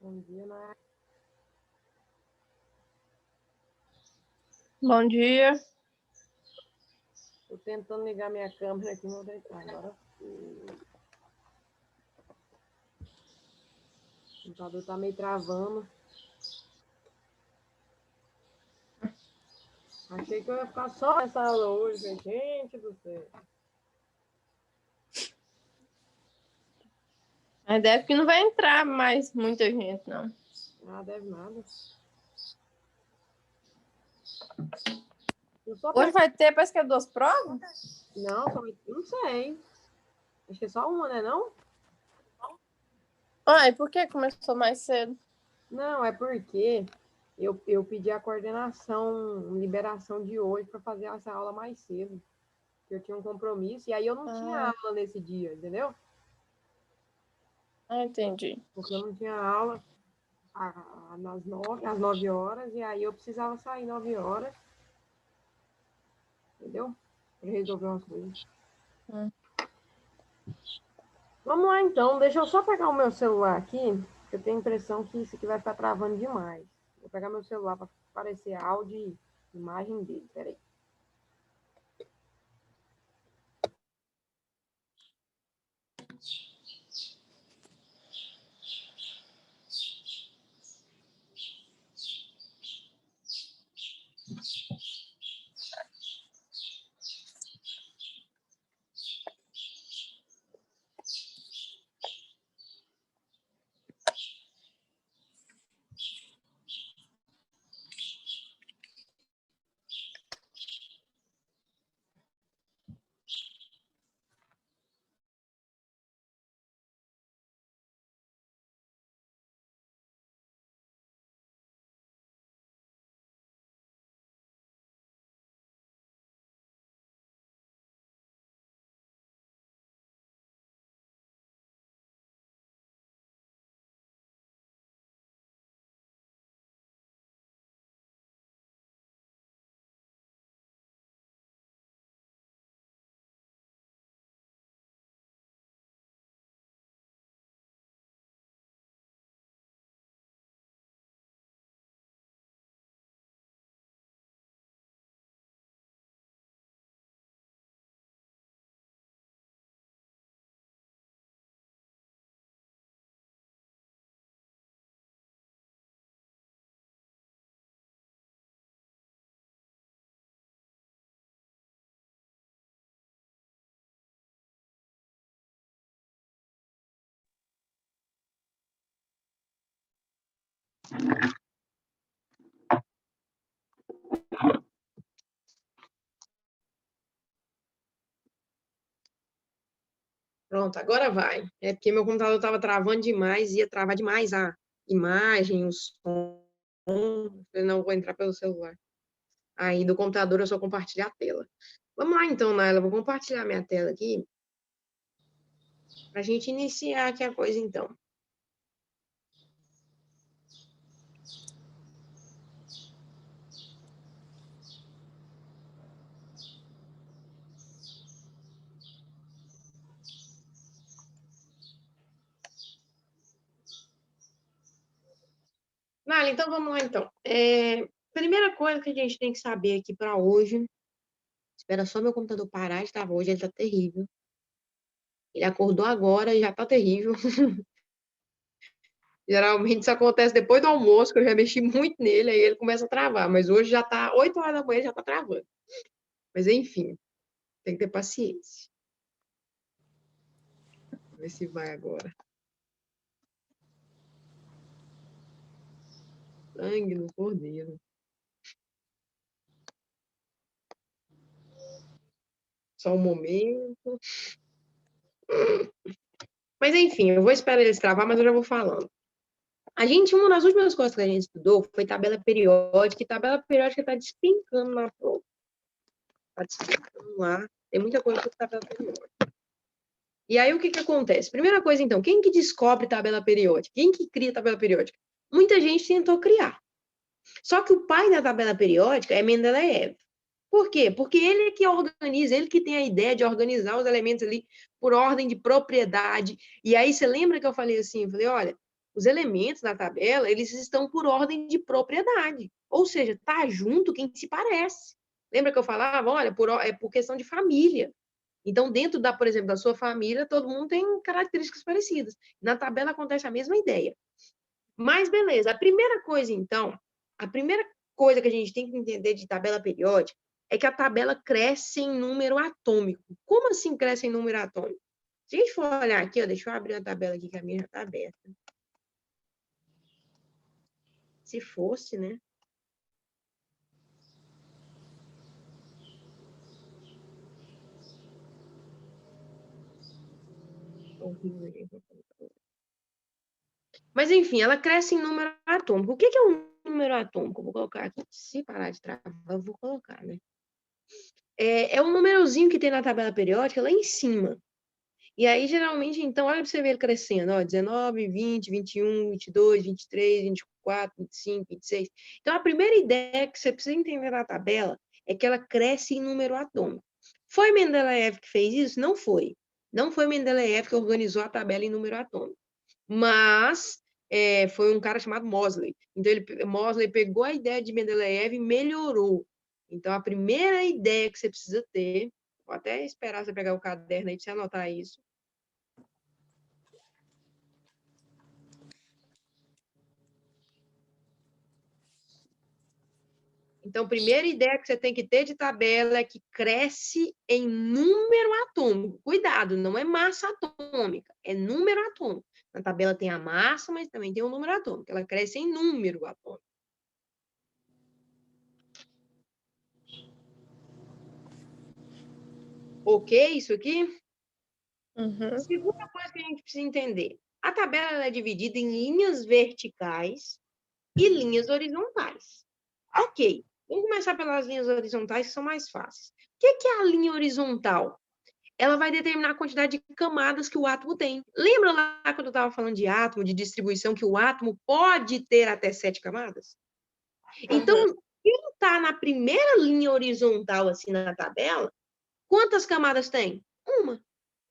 Bom dia, Nara. Bom dia. Tô tentando ligar minha câmera aqui, não deitar agora. O computador tá meio travando. Achei que eu ia ficar só nessa aula hoje, gente do céu. Mas deve que não vai entrar mais muita gente, não. Ah, deve nada. Hoje vai ter, parece que é 2 provas? Não, não sei. Acho que é só uma, né, não? Ah, e por que começou mais cedo? Não, é porque eu pedi a coordenação, liberação de hoje para fazer essa aula mais cedo. Eu tinha um compromisso e aí eu não tinha aula nesse dia, entendeu? Ah, entendi. Porque eu não tinha aula às 9 horas, e aí eu precisava sair 9 horas, entendeu? Para resolver umas coisas. Vamos lá, então. Deixa eu só pegar o meu celular aqui, que eu tenho a impressão que isso aqui vai ficar travando demais. Vou pegar meu celular para aparecer áudio e imagem dele. Peraí. Pronto, agora vai. É porque meu computador estava travando demais, ia travar demais a imagem, o som. Eu não vou entrar pelo celular. Aí do computador eu só compartilhar a tela. Vamos lá então, Naila, vou compartilhar minha tela aqui para a gente iniciar aqui a coisa então. Naila, então vamos lá então. Primeira coisa que a gente tem que saber aqui para hoje. Espera só meu computador parar de travar. Hoje ele tá terrível. Ele acordou agora e já tá terrível. Geralmente isso acontece depois do almoço, que eu já mexi muito nele, aí ele começa a travar. Mas hoje já tá 8 horas da manhã, já tá travando. Mas enfim, tem que ter paciência. Vamos ver se vai agora. Sangue no cordeiro. Só um momento. Mas enfim, eu vou esperar eles travar, mas eu já vou falando. Uma das últimas coisas que a gente estudou foi tabela periódica, e tabela periódica está despencando na prova. Está despencando lá. Tem muita coisa sobre tabela periódica. E aí, o que acontece? Primeira coisa, então, quem que descobre tabela periódica? Quem que cria tabela periódica? Muita gente tentou criar. Só que o pai da tabela periódica é Mendeleev. Por quê? Porque ele é que organiza, ele que tem a ideia de organizar os elementos ali por ordem de propriedade. E aí, você lembra que eu falei assim? Eu falei, olha, Os elementos da tabela, eles estão por ordem de propriedade. Ou seja, tá junto quem se parece. Lembra que eu falava, olha, é por questão de família. Então, dentro da, por exemplo, da sua família, todo mundo tem características parecidas. Na tabela acontece a mesma ideia. Mas, beleza. A primeira coisa, então, a primeira coisa que a gente tem que entender de tabela periódica é que a tabela cresce em número atômico. Como assim cresce em número atômico? Se a gente for olhar aqui, ó, deixa eu abrir a tabela aqui, que a minha já está aberta. Se fosse, né? Mas, enfim, ela cresce em número atômico. O que é um número atômico? Vou colocar aqui. Se parar de travar, eu vou colocar, né? É um númerozinho que tem na tabela periódica lá em cima. E aí, geralmente, então, olha para você ver ele crescendo, ó, 19, 20, 21, 22, 23, 24, 25, 26. Então, a primeira ideia que você precisa entender na tabela é que ela cresce em número atômico. Foi Mendeleev que fez isso? Não foi. Não foi Mendeleev que organizou a tabela em número atômico. Mas foi um cara chamado Moseley. Então, Moseley pegou a ideia de Mendeleev e melhorou. Então, a primeira ideia que você precisa ter, vou até esperar você pegar o caderno aí para você anotar isso. Então, a primeira ideia que você tem que ter de tabela é que cresce em número atômico. Cuidado, não é massa atômica, é número atômico. Na tabela tem a massa, mas também tem o número atômico. Ela cresce em número atômico. Ok, isso aqui? Uhum. Segunda coisa que a gente precisa entender. A tabela é dividida em linhas verticais e linhas horizontais. Ok, vamos começar pelas linhas horizontais, que são mais fáceis. O que é a linha horizontal? Ela vai determinar a quantidade de camadas que o átomo tem. Lembra lá quando eu estava falando de átomo, de distribuição, que o átomo pode ter até 7 camadas? Então, quem está na primeira linha horizontal, assim, na tabela, quantas camadas tem? Uma.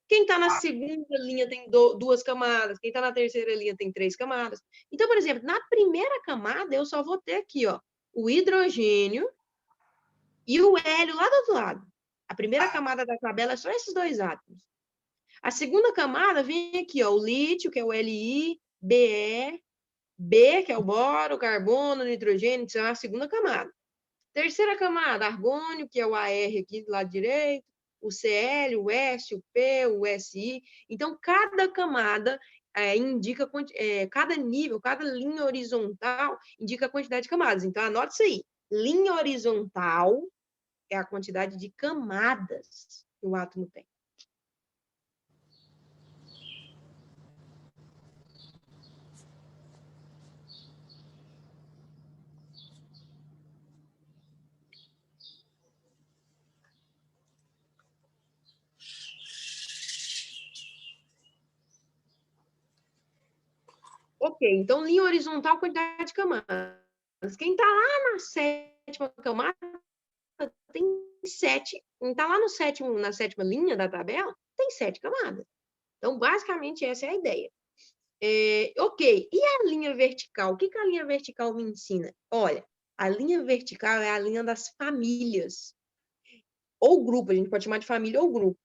Quem está na segunda linha tem 2 camadas, quem está na terceira linha tem 3 camadas. Então, por exemplo, na primeira camada, eu só vou ter aqui, ó, o hidrogênio e o hélio lá do outro lado. A primeira camada da tabela é só esses 2 átomos. A segunda camada vem aqui, ó, o lítio, que é o Li, Be, B, que é o boro, o carbono, o nitrogênio, que é a segunda camada. Terceira camada, argônio, que é o Ar aqui do lado direito, o Cl, o S, o P, o Si. Então, cada camada indica, cada nível, cada linha horizontal indica a quantidade de camadas. Então, anote isso aí. Linha horizontal é a quantidade de camadas que o átomo tem. Ok, então linha horizontal, quantidade de camadas. Quem está lá na sétima camada tem 7. Quem está lá no sétimo, na sétima linha da tabela tem 7 camadas. Então, basicamente, essa é a ideia. Ok, e a linha vertical? O que a linha vertical me ensina? Olha, a linha vertical é a linha das famílias. Ou grupo, a gente pode chamar de família ou grupo.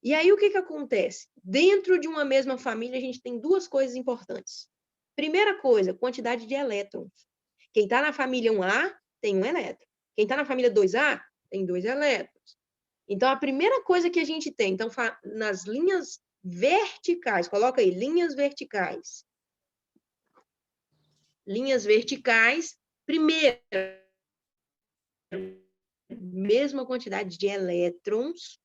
E aí, o que acontece? Dentro de uma mesma família, a gente tem 2 coisas importantes. Primeira coisa, quantidade de elétrons. Quem está na família 1A tem 1 elétron. Quem está na família 2A tem 2 elétrons. Então, a primeira coisa que a gente tem, então, nas linhas verticais, coloca aí, linhas verticais. Linhas verticais, primeiro, mesma quantidade de elétrons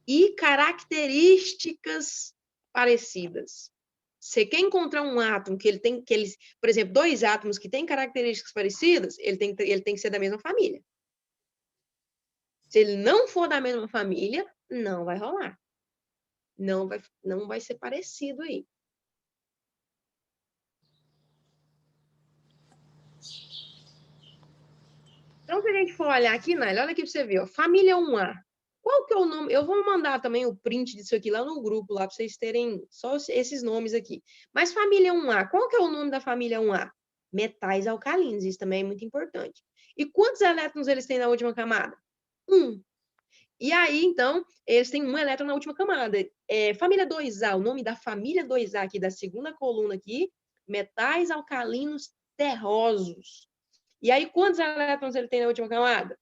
e características parecidas. Você quer encontrar um átomo que ele tem, por exemplo, 2 átomos que têm características parecidas, ele tem que ser da mesma família. Se ele não for da mesma família, não vai rolar. Não vai ser parecido aí. Então, se a gente for olhar aqui, Naila, olha aqui para você ver, ó, família 1A. Qual que é o nome? Eu vou mandar também o print disso aqui lá no grupo, lá para vocês terem só esses nomes aqui. Mas família 1A, qual que é o nome da família 1A? Metais alcalinos, isso também é muito importante. E quantos elétrons eles têm na última camada? 1. E aí, então, eles têm um elétron na última camada. Família 2A, o nome da família 2A aqui, da segunda coluna aqui, metais alcalinos terrosos. E aí, quantos elétrons ele tem na última camada?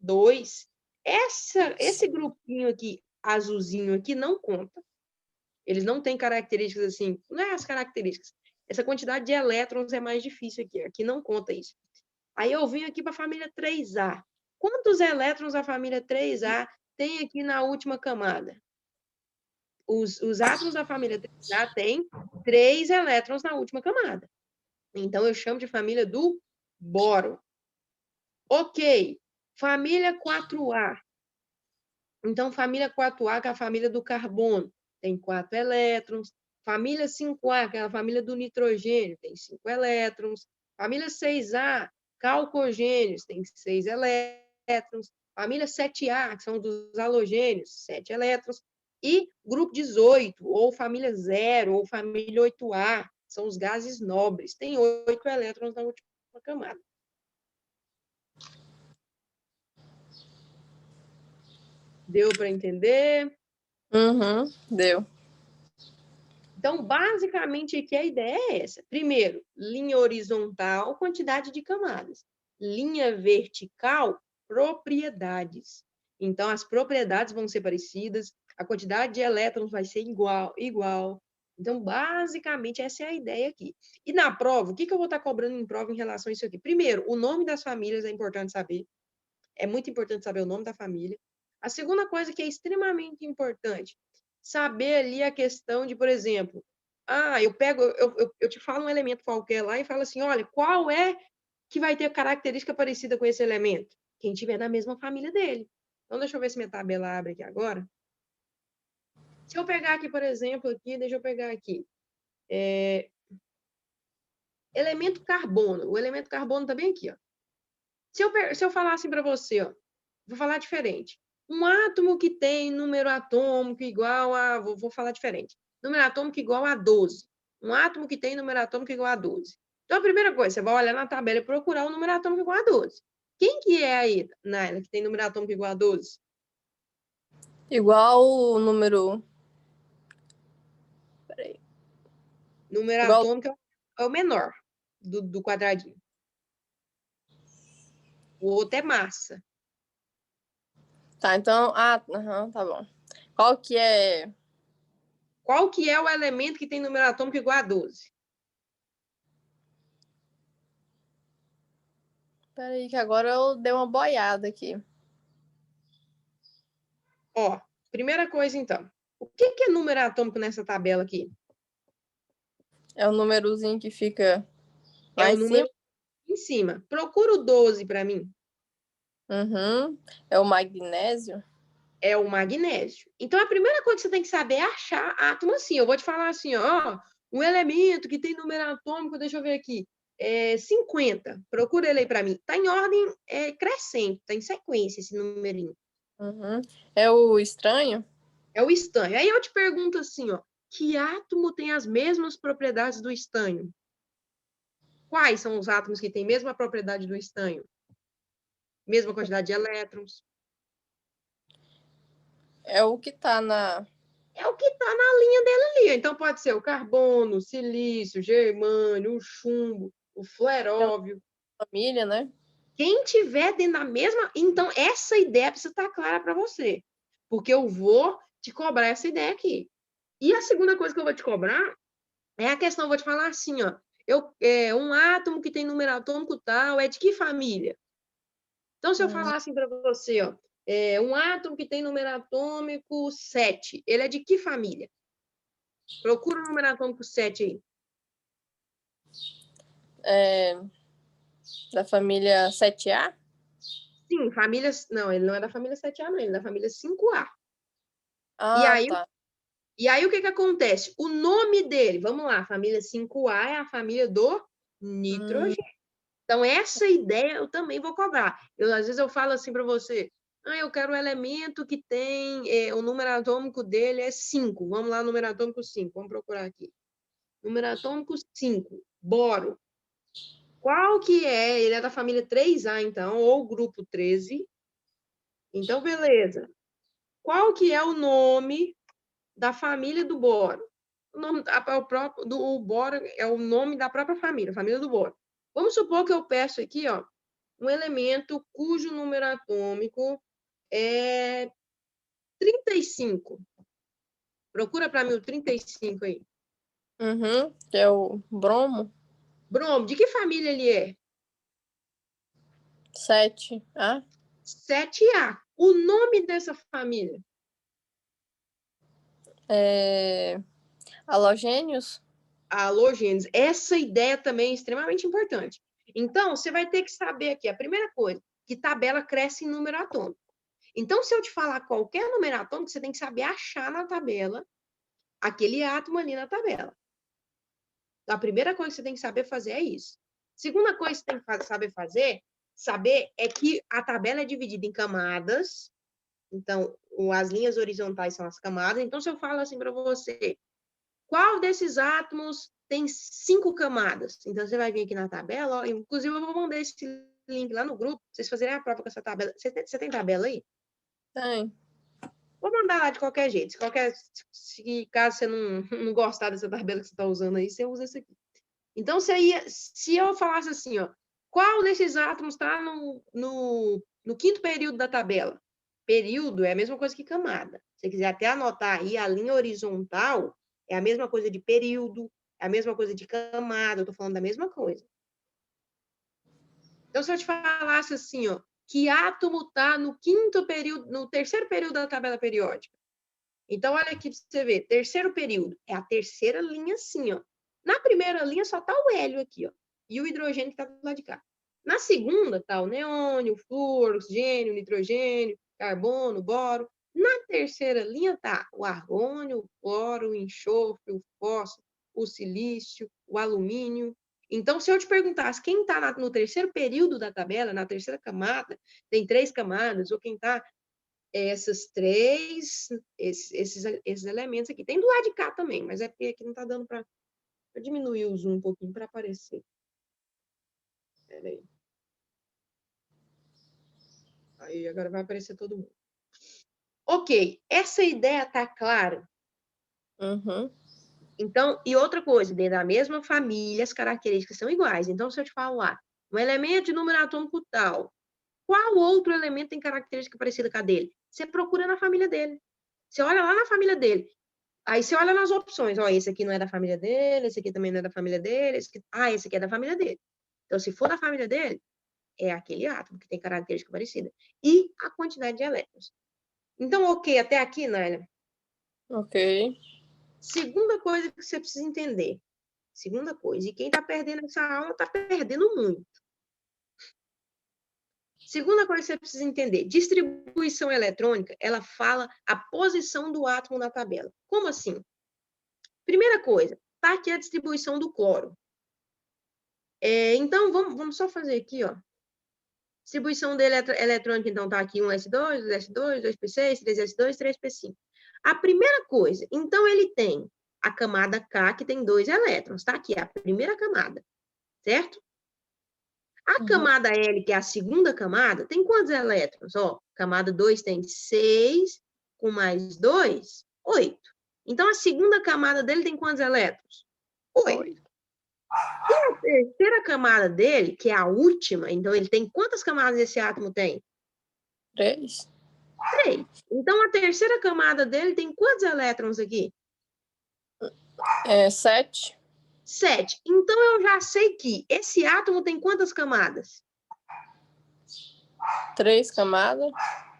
2. Esse grupinho aqui, azulzinho aqui, não conta. Eles não têm características assim, não é as características. Essa quantidade de elétrons é mais difícil aqui. Aqui não conta isso. Aí eu vim aqui para a família 3A. Quantos elétrons a família 3A tem aqui na última camada? Os átomos da família 3A têm 3 elétrons na última camada. Então, eu chamo de família do boro. Ok. Família 4A. Então, família 4A, que é a família do carbono, tem 4 elétrons. Família 5A, que é a família do nitrogênio, tem 5 elétrons. Família 6A, calcogênios, tem 6 elétrons. Família 7A, que são dos halogênios, 7 elétrons. E grupo 18, ou família 0, ou família 8A, são os gases nobres, tem 8 elétrons na última camada. Deu para entender? Deu. Então, basicamente, aqui a ideia é essa. Primeiro, linha horizontal, quantidade de camadas. Linha vertical, propriedades. Então, as propriedades vão ser parecidas, a quantidade de elétrons vai ser igual. Então, basicamente, essa é a ideia aqui. E na prova, o que eu vou estar cobrando em prova em relação a isso aqui? Primeiro, o nome das famílias é importante saber. É muito importante saber o nome da família. A segunda coisa que é extremamente importante, saber ali a questão de, por exemplo, eu te falo um elemento qualquer lá e falo assim, olha, qual é que vai ter característica parecida com esse elemento? Quem tiver na mesma família dele. Então, deixa eu ver se minha tabela abre aqui agora. Se eu pegar aqui, por exemplo, deixa eu pegar aqui. Elemento carbono. O elemento carbono está bem aqui, ó. Se eu falar assim para você, ó, vou falar diferente. Um átomo que tem número atômico igual a... Vou falar diferente. Número atômico igual a 12. Um átomo que tem número atômico igual a 12. Então, a primeira coisa, você vai olhar na tabela e procurar o número atômico igual a 12. Quem que é aí, Naila, que tem número atômico igual a 12? Igual o número... Peraí. Número atômico é o menor do quadradinho. O outro é massa. Tá, então... tá bom. Qual que é... Qual que é o elemento que tem número atômico igual a 12? Peraí, que agora eu dei uma boiada aqui. Ó, primeira coisa, então. O que é número atômico nessa tabela aqui? É o númerozinho que fica lá É o em número cima. em cima. Procura o 12 para mim. É o magnésio. É o magnésio. Então, a primeira coisa que você tem que saber é achar átomo assim. Eu vou te falar assim, ó, um elemento que tem número atômico, deixa eu ver aqui, 50. Procura ele aí para mim. Está em ordem crescente, está em sequência esse numerinho. É o estranho? É o estanho. Aí eu te pergunto assim, ó, que átomo tem as mesmas propriedades do estanho? Quais são os átomos que têm a mesma propriedade do estanho? Mesma quantidade de elétrons? É o que tá na... É o que está na linha dele ali. Então, pode ser o carbono, o silício, o germânio, o chumbo, o fleróvio. Família, né? Quem tiver dentro da mesma... Então, essa ideia precisa estar clara para você. Porque eu vou te cobrar essa ideia aqui. E a segunda coisa que eu vou te cobrar é a questão, eu vou te falar assim, ó. Um átomo que tem número atômico tal é de que família? Então, se eu falar assim para você, ó, um átomo que tem número atômico 7, ele é de que família? Procura o número atômico 7 aí. Da família 7A? Sim, famílias... Não, ele não é da família 7A, não, ele é da família 5A. Tá. E aí, o que acontece? O nome dele, vamos lá, a família 5A é a família do nitrogênio. Então, essa ideia eu também vou cobrar. Às vezes eu falo assim para você, Eu quero o elemento que tem, o número atômico dele é 5. Vamos lá, número atômico 5. Vamos procurar aqui. Número atômico 5, boro. Qual que é? Ele é da família 3A, então, ou grupo 13. Então, beleza. Qual que é o nome da família do boro? O nome do boro é o nome da própria família, a família do boro. Vamos supor que eu peço aqui, ó, um elemento cujo número atômico é 35. Procura para mim o 35 aí. Que é o bromo. Bromo, de que família ele é? 7A. 7A. O nome dessa família? Halogênios. Halogênios. Essa ideia também é extremamente importante. Então, você vai ter que saber aqui, a primeira coisa, que tabela cresce em número atômico. Então, se eu te falar qualquer número atômico, você tem que saber achar na tabela aquele átomo ali na tabela. A primeira coisa que você tem que saber fazer é isso. Segunda coisa que você tem que saber é que a tabela é dividida em camadas. Então, as linhas horizontais são as camadas. Então, se eu falo assim para você, qual desses átomos tem 5 camadas? Então, você vai vir aqui na tabela, ó, inclusive eu vou mandar esse link lá no grupo, pra vocês fazerem a prova com essa tabela. Você tem tabela aí? Tem. Vou mandar lá de qualquer jeito. Caso você não gostar dessa tabela que você está usando aí, você usa essa aqui. Então, se eu falasse assim, ó, qual desses átomos está no quinto período da tabela? Período é a mesma coisa que camada. Se você quiser até anotar aí, a linha horizontal é a mesma coisa de período, é a mesma coisa de camada, eu estou falando da mesma coisa. Então, se eu te falasse assim, ó, que átomo está no quinto período, no terceiro período da tabela periódica? Então, olha aqui para você ver, terceiro período, é a terceira linha assim, ó. Na primeira linha só está o hélio aqui, ó, e o hidrogênio que está do lado de cá. Na segunda está o neônio, o flúor, o oxigênio, o nitrogênio, carbono, o boro. Na terceira linha está o argônio, o cloro, o enxofre, o fósforo, o silício, o alumínio. Então, se eu te perguntasse quem está no terceiro período da tabela, na terceira camada, tem 3 camadas, ou quem está esses elementos aqui. Tem do lado de cá também, mas é porque aqui não está dando para diminuir o zoom um pouquinho para aparecer. Espera aí. Aí agora vai aparecer todo mundo. Ok, essa ideia está clara? Então, e outra coisa, dentro da mesma família, as características são iguais. Então, se eu te falar um elemento de número atômico tal, qual outro elemento tem característica parecida com a dele? Você procura na família dele. Você olha lá na família dele. Aí você olha nas opções, ó, esse aqui não é da família dele, esse aqui também não é da família dele, esse aqui é da família dele. Então, se for da família dele, é aquele átomo que tem característica parecida. E a quantidade de elétrons. Então, ok, até aqui, Nália? Ok. Segunda coisa que você precisa entender. Segunda coisa, e quem está perdendo essa aula está perdendo muito. Segunda coisa que você precisa entender, distribuição eletrônica, ela fala a posição do átomo na tabela. Como assim? Primeira coisa, tá aqui a distribuição do cloro. Então, vamos só fazer aqui, ó. Distribuição dele eletrônica, então, tá aqui 1s2, 2s2, 2p6, 3s2, 3p5. A primeira coisa, então, ele tem a camada K, que tem 2 elétrons, tá aqui, a primeira camada, certo? A camada L, que é a segunda camada, tem quantos elétrons? Ó, camada 2 tem 6, com mais 2, 8. Então, a segunda camada dele tem quantos elétrons? 8. E a terceira camada dele, que é a última, então ele tem quantas camadas esse átomo tem? 3. 3. Então, a terceira camada dele tem quantos elétrons aqui? 7. 7. Então, eu já sei que esse átomo tem quantas camadas? 3 camadas.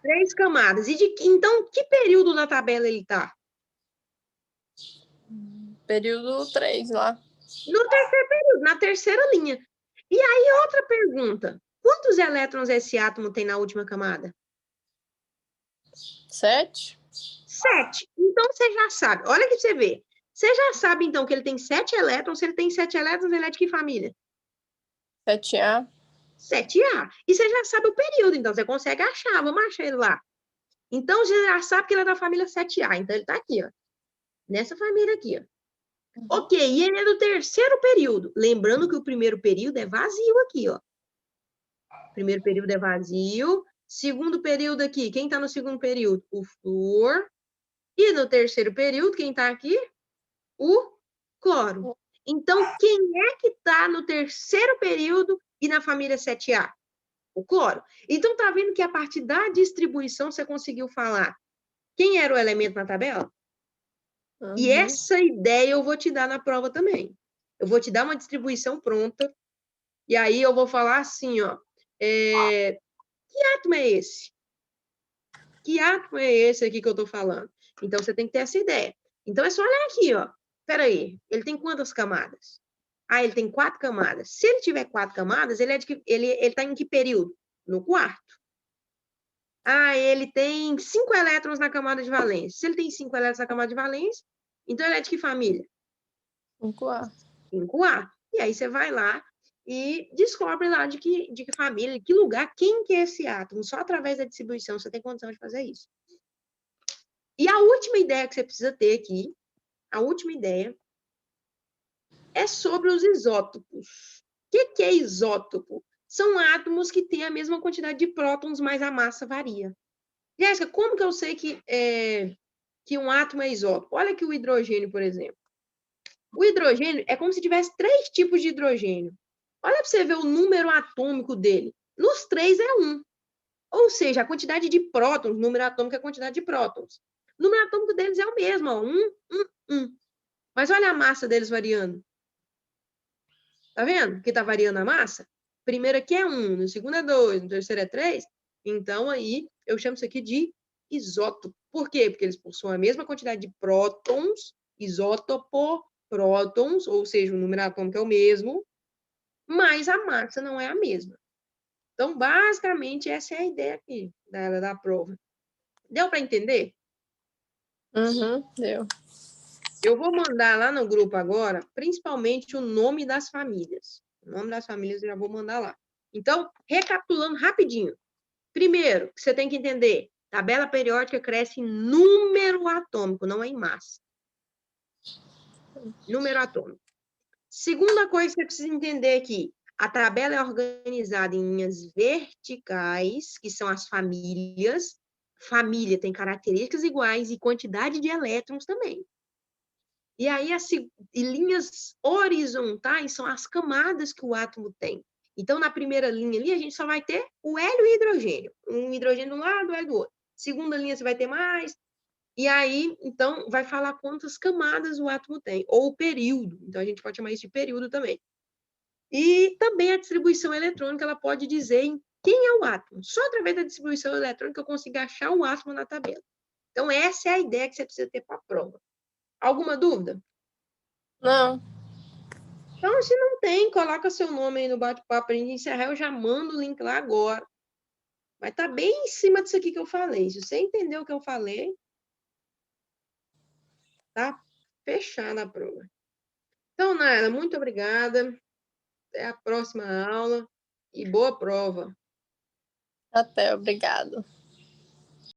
3 camadas. Então, que período da tabela ele está? Período 3 lá. No terceiro período, na terceira linha. E aí, outra pergunta. Quantos elétrons esse átomo tem na última camada? 7. 7. Então, você já sabe. Olha aqui pra você ver. Você já sabe, então, que ele tem 7 elétrons. Se ele tem 7 elétrons, ele é de que família? 7A. 7A. E você já sabe o período, então você consegue achar. Vamos achar ele lá. Então, você já sabe que ele é da família 7A. Então, ele está aqui, ó. Nessa família aqui, ó. Ok, e ele é do terceiro período. Lembrando que o primeiro período é vazio aqui, ó. Primeiro período é vazio. Segundo período aqui, quem está no segundo período? O flúor. E no terceiro período, quem está aqui? O cloro. Então, quem é que está no terceiro período e na família 7A? O cloro. Então, tá vendo que a partir da distribuição você conseguiu falar quem era o elemento na tabela? E essa ideia eu vou te dar na prova também. Eu vou te dar uma distribuição pronta, e aí eu vou falar assim, ó, que átomo é esse? Que átomo é esse aqui que eu estou falando? Então, você tem que ter essa ideia. Então, é só olhar aqui, ó. Espera aí, ele tem quantas camadas? Ah, ele tem 4 camadas. Se ele tiver 4 camadas, ele está em que período? No quarto. Ah, ele tem 5 elétrons na camada de valência. Se ele tem 5 elétrons na camada de valência, então ele é de que família? 5A. 5A. E aí você vai lá e descobre lá de que família, de que lugar, quem que é esse átomo. Só através da distribuição você tem condição de fazer isso. E a última ideia que você precisa ter aqui, a última ideia, é sobre os isótopos. O que é isótopo? São átomos que têm a mesma quantidade de prótons, mas a massa varia. Jéssica, como que eu sei que um átomo é isótopo? Olha aqui o hidrogênio, por exemplo. O hidrogênio é como se tivesse 3 tipos de hidrogênio. Olha para você ver o número atômico dele. Nos 3 é 1. Ou seja, a quantidade de prótons, número atômico é a quantidade de prótons. O número atômico deles é o mesmo, ó, 1, 1, 1. Mas olha a massa deles variando. Tá vendo que tá variando a massa? Primeiro aqui é 1, no segundo é 2, no terceiro é 3. Então, aí, eu chamo isso aqui de isótopo. Por quê? Porque eles possuem a mesma quantidade de prótons, isótopo, prótons, ou seja, o número atômico é o mesmo, mas a massa não é a mesma. Então, basicamente, essa é a ideia aqui da prova. Deu para entender? Deu. Eu vou mandar lá no grupo agora, principalmente o nome das famílias. O nome das famílias eu já vou mandar lá. Então, recapitulando rapidinho. Primeiro, que você tem que entender, tabela periódica cresce em número atômico, não é em massa. Número atômico. Segunda coisa que você precisa entender aqui, a tabela é organizada em linhas verticais, que são as famílias. Família tem características iguais e quantidade de elétrons também. E aí, e linhas horizontais são as camadas que o átomo tem. Então, na primeira linha ali, a gente só vai ter o hélio e o hidrogênio. Um hidrogênio de um lado, o hélio do outro. Segunda linha, você vai ter mais. E aí, então, vai falar quantas camadas o átomo tem. Ou o período. Então, a gente pode chamar isso de período também. E também a distribuição eletrônica, ela pode dizer em quem é o átomo. Só através da distribuição eletrônica eu consigo achar o átomo na tabela. Então, essa é a ideia que você precisa ter para a prova. Alguma dúvida? Não. Então, se não tem, coloca seu nome aí no bate-papo para a gente encerrar. Eu já mando o link lá agora. Vai estar bem em cima disso aqui que eu falei. Se você entendeu o que eu falei, tá fechada a prova. Então, Naila, muito obrigada. Até a próxima aula e boa prova. Até, obrigado.